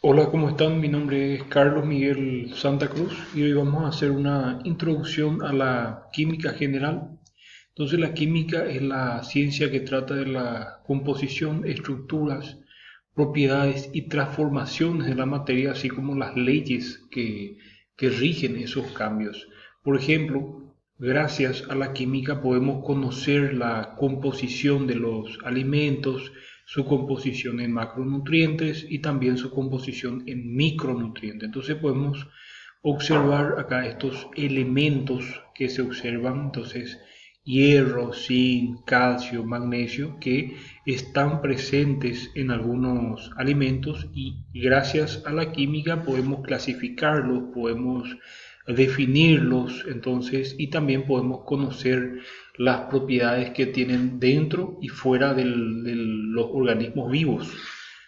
Hola, ¿cómo están? Mi nombre es Carlos Miguel Santa Cruz y hoy vamos a hacer una introducción a la química general. Entonces, la química es la ciencia que trata de la composición, estructuras, propiedades y transformaciones de la materia, así como las leyes que rigen esos cambios. Por ejemplo, gracias a la química podemos conocer la composición de los alimentos, su composición en macronutrientes y también su composición en micronutrientes. Entonces podemos observar acá estos elementos que se observan, entonces hierro, zinc, calcio, magnesio, que están presentes en algunos alimentos y gracias a la química podemos clasificarlos, podemos definirlos, entonces, y también podemos conocer las propiedades que tienen dentro y fuera de los organismos vivos.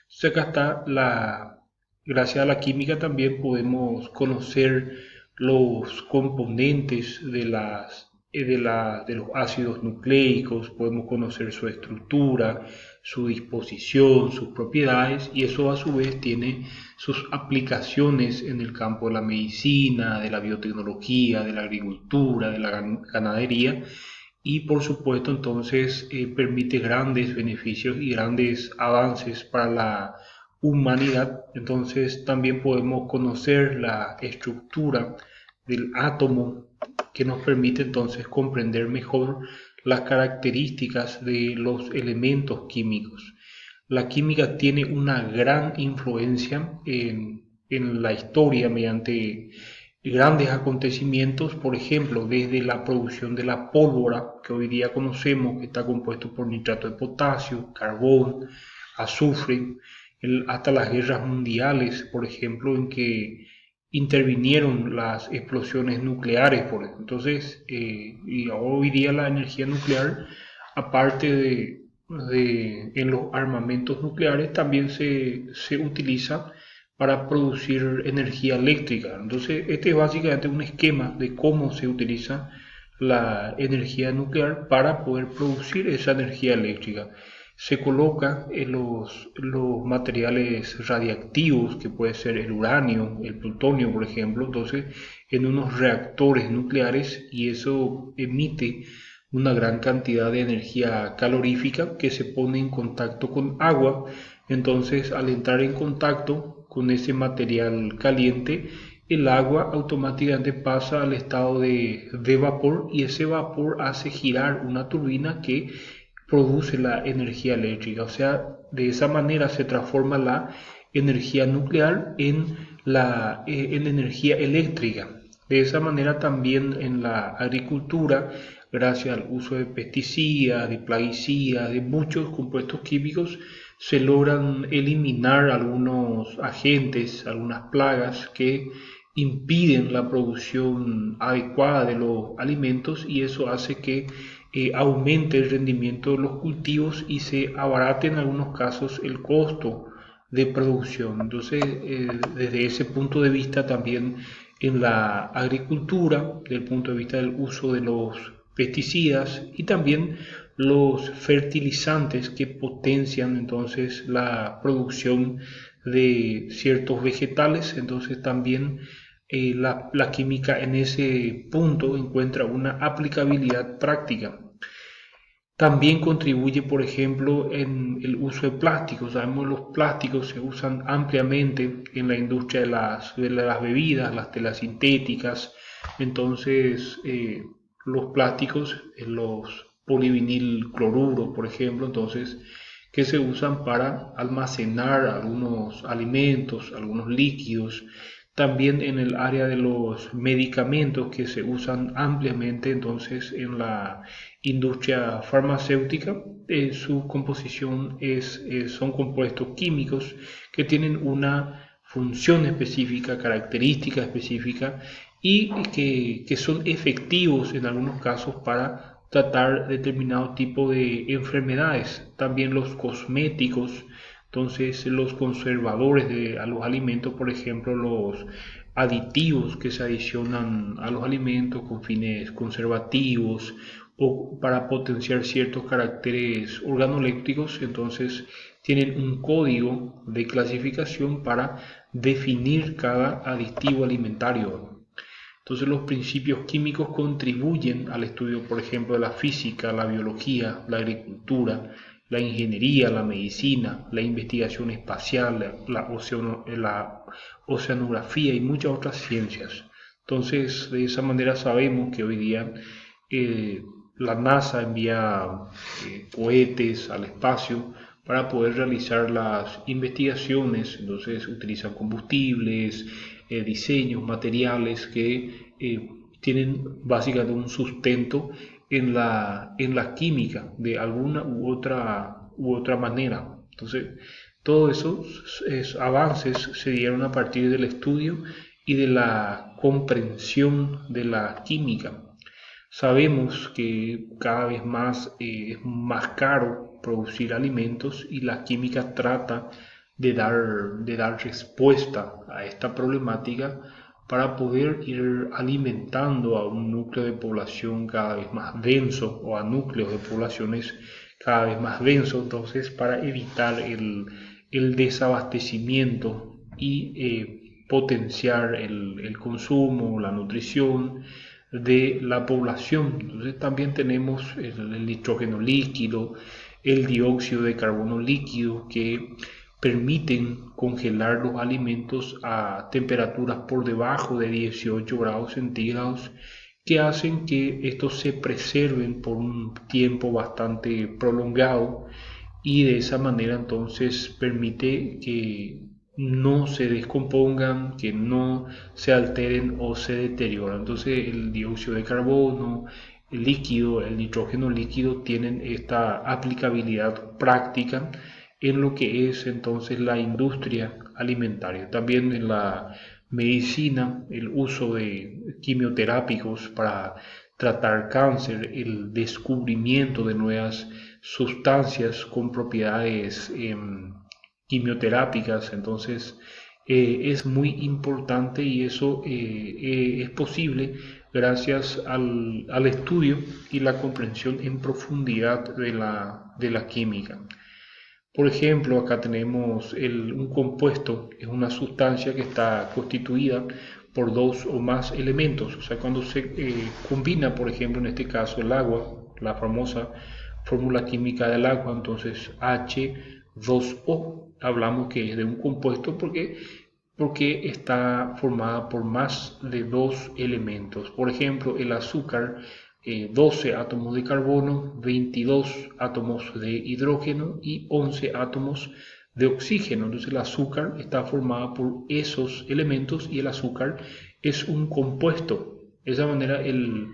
Entonces acá está gracias a la química también podemos conocer los componentes de los ácidos nucleicos, podemos conocer su estructura, su disposición, sus propiedades, y eso a su vez tiene sus aplicaciones en el campo de la medicina, de la biotecnología, de la agricultura, de la ganadería, y por supuesto entonces permite grandes beneficios y grandes avances para la humanidad. Entonces también podemos conocer la estructura del átomo que nos permite entonces comprender mejor las características de los elementos químicos. La química tiene una gran influencia en la historia mediante grandes acontecimientos, por ejemplo, desde la producción de la pólvora, que hoy día conocemos, que está compuesto por nitrato de potasio, carbón, azufre, hasta las guerras mundiales, por ejemplo, en que intervinieron las explosiones nucleares. Entonces, y hoy día la energía nuclear, aparte en los armamentos nucleares, también se utiliza para producir energía eléctrica. Entonces, este es básicamente un esquema de cómo se utiliza la energía nuclear para poder producir esa energía eléctrica. Se coloca en los materiales radiactivos, que puede ser el uranio, el plutonio, por ejemplo, entonces en unos reactores nucleares y eso emite una gran cantidad de energía calorífica que se pone en contacto con agua. Entonces, al entrar en contacto con ese material caliente, el agua automáticamente pasa al estado de vapor y ese vapor hace girar una turbina que produce la energía eléctrica. O sea, de esa manera se transforma la energía nuclear en energía eléctrica. De esa manera también en la agricultura, gracias al uso de pesticidas, de plaguicidas, de muchos compuestos químicos, se logran eliminar algunos agentes, algunas plagas que impiden la producción adecuada de los alimentos y eso hace que aumente el rendimiento de los cultivos y se abarate en algunos casos el costo de producción. Entonces, desde ese punto de vista también en la agricultura, desde el punto de vista del uso de los pesticidas y también los fertilizantes que potencian entonces la producción de ciertos vegetales, entonces también la química en ese punto encuentra una aplicabilidad práctica. También contribuye, por ejemplo, en el uso de plásticos. Sabemos que los plásticos se usan ampliamente en la industria de las bebidas, las telas sintéticas. Entonces, los plásticos, los polivinil cloruro, por ejemplo, entonces, que se usan para almacenar algunos alimentos, algunos líquidos. También en el área de los medicamentos que se usan ampliamente, entonces, en la industria farmacéutica, su composición son compuestos químicos que tienen una función específica, característica específica y que son efectivos en algunos casos para tratar determinado tipo de enfermedades. También los cosméticos, entonces los conservadores a los alimentos, por ejemplo, los aditivos que se adicionan a los alimentos con fines conservativos o para potenciar ciertos caracteres organolépticos, entonces tienen un código de clasificación para definir cada aditivo alimentario. Entonces los principios químicos contribuyen al estudio, por ejemplo, de la física, la biología, la agricultura, la ingeniería, la medicina, la investigación espacial, la oceanografía y muchas otras ciencias. Entonces, de esa manera sabemos que hoy día eh, la NASA envía cohetes al espacio para poder realizar las investigaciones. Entonces utilizan combustibles, diseños, materiales que tienen básicamente un sustento en la química de alguna u otra manera. Entonces, todos esos avances se dieron a partir del estudio y de la comprensión de la química. Sabemos que cada vez más es más caro producir alimentos y la química trata de dar respuesta a esta problemática para poder ir alimentando a un núcleo de población cada vez más denso o a núcleos de poblaciones cada vez más densos, entonces para evitar el desabastecimiento y potenciar el consumo, la nutrición de la población. Entonces también tenemos el nitrógeno líquido, el dióxido de carbono líquido que permiten congelar los alimentos a temperaturas por debajo de 18 grados centígrados que hacen que estos se preserven por un tiempo bastante prolongado y de esa manera entonces permite que no se descompongan, que no se alteren o se deterioran. Entonces el dióxido de carbono, el líquido, el nitrógeno líquido tienen esta aplicabilidad práctica en lo que es entonces la industria alimentaria. También en la medicina, el uso de quimioterápicos para tratar cáncer, el descubrimiento de nuevas sustancias con propiedades quimioterápicas. Entonces es muy importante y eso es posible gracias al estudio y la comprensión en profundidad de la química. Por ejemplo, acá tenemos un compuesto, es una sustancia que está constituida por dos o más elementos. O sea, cuando se combina, por ejemplo, en este caso el agua, la famosa fórmula química del agua, entonces H2O, hablamos que es de un compuesto porque está formada por más de dos elementos. Por ejemplo, el azúcar, 12 átomos de carbono, 22 átomos de hidrógeno y 11 átomos de oxígeno. Entonces el azúcar está formada por esos elementos y el azúcar es un compuesto. De esa manera el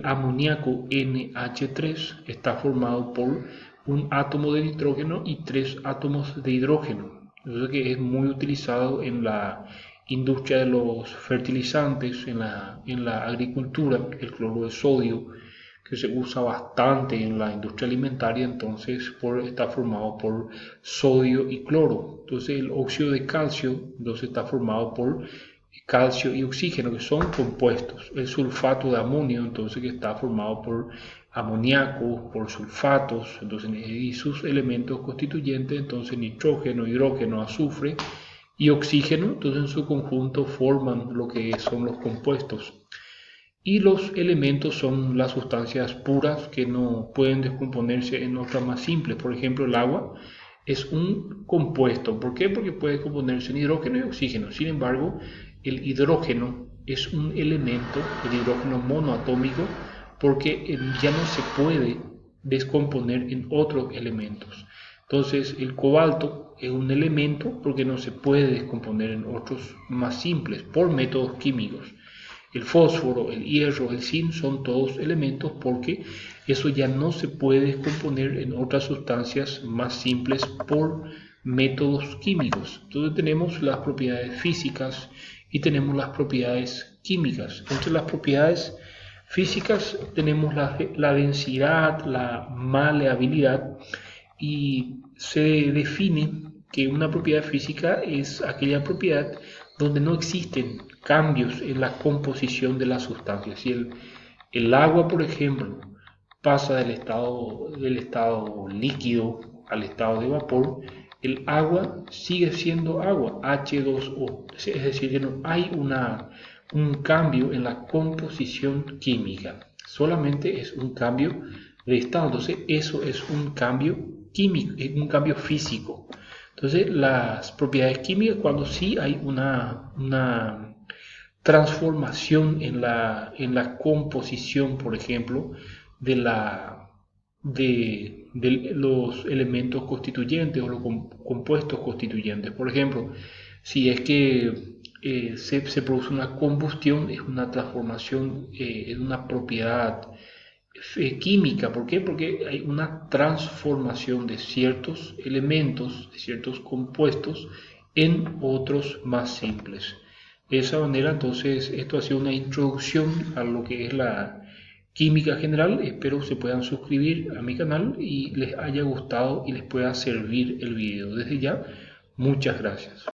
amoníaco NH3 está formado por un átomo de nitrógeno y 3 átomos de hidrógeno. Eso que es muy utilizado en la industria de los fertilizantes, en la agricultura, el cloro de sodio, que se usa bastante en la industria alimentaria, entonces está formado por sodio y cloro. Entonces el óxido de calcio entonces está formado por calcio y oxígeno, que son compuestos. El sulfato de amonio, entonces, que está formado por amoníaco, por sulfatos, entonces, y sus elementos constituyentes, entonces nitrógeno, hidrógeno, azufre y oxígeno, entonces en su conjunto forman lo que son los compuestos. Y los elementos son las sustancias puras que no pueden descomponerse en otras más simples. Por ejemplo, el agua es un compuesto. ¿Por qué? Porque puede componerse en hidrógeno y oxígeno. Sin embargo, el hidrógeno es un elemento, el hidrógeno monoatómico, porque ya no se puede descomponer en otros elementos. Entonces, el cobalto es un elemento porque no se puede descomponer en otros más simples por métodos químicos. El fósforo, el hierro, el zinc son todos elementos porque eso ya no se puede descomponer en otras sustancias más simples por métodos químicos. Entonces tenemos las propiedades físicas y tenemos las propiedades químicas. Entre las propiedades físicas tenemos la densidad, la maleabilidad y se define que una propiedad física es aquella propiedad donde no existen cambios en la composición de las sustancias. Si el agua, por ejemplo, pasa del estado líquido al estado de vapor, el agua sigue siendo agua, H2O. Es decir, que no hay un cambio en la composición química, solamente es un cambio de estado. Entonces, eso es un cambio químico, es un cambio físico. Entonces, las propiedades químicas, cuando sí hay una transformación en la composición, por ejemplo, de los elementos constituyentes o los compuestos constituyentes. Por ejemplo, si es que se produce una combustión, es una transformación, es una propiedad química. ¿Por qué? Porque hay una transformación de ciertos elementos, de ciertos compuestos, en otros más simples. De esa manera, entonces, esto ha sido una introducción a lo que es la química general. Espero se puedan suscribir a mi canal y les haya gustado y les pueda servir el video. Desde ya, muchas gracias.